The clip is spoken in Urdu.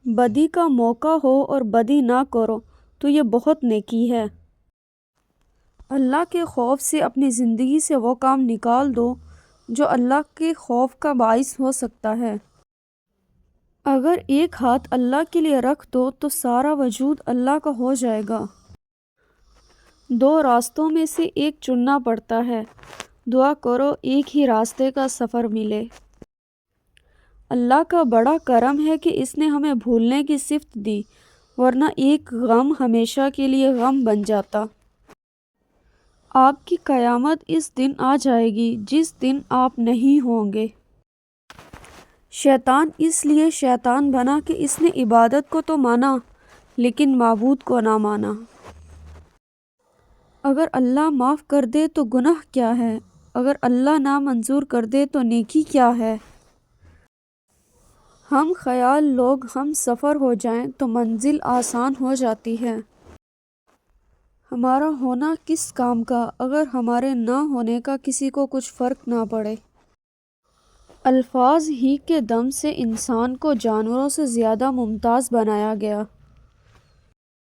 بدی کا موقع ہو اور بدی نہ کرو تو یہ بہت نیکی ہے۔ اللہ کے خوف سے اپنی زندگی سے وہ کام نکال دو جو اللہ کے خوف کا باعث ہو سکتا ہے۔ اگر ایک ہاتھ اللہ کے لیے رکھ دو تو سارا وجود اللہ کا ہو جائے گا۔ دو راستوں میں سے ایک چننا پڑتا ہے، دعا کرو ایک ہی راستے کا سفر ملے۔ اللہ کا بڑا کرم ہے کہ اس نے ہمیں بھولنے کی صفت دی، ورنہ ایک غم ہمیشہ کے لیے غم بن جاتا۔ آپ کی قیامت اس دن آ جائے گی جس دن آپ نہیں ہوں گے۔ شیطان اس لیے شیطان بنا کہ اس نے عبادت کو تو مانا لیکن معبود کو نہ مانا۔ اگر اللہ معاف کر دے تو گناہ کیا ہے؟ اگر اللہ نہ منظور کر دے تو نیکی کیا ہے؟ ہم خیال لوگ ہم سفر ہو جائیں تو منزل آسان ہو جاتی ہے۔ ہمارا ہونا کس کام کا اگر ہمارے نہ ہونے کا کسی کو کچھ فرق نہ پڑے؟ الفاظ ہی کے دم سے انسان کو جانوروں سے زیادہ ممتاز بنایا گیا۔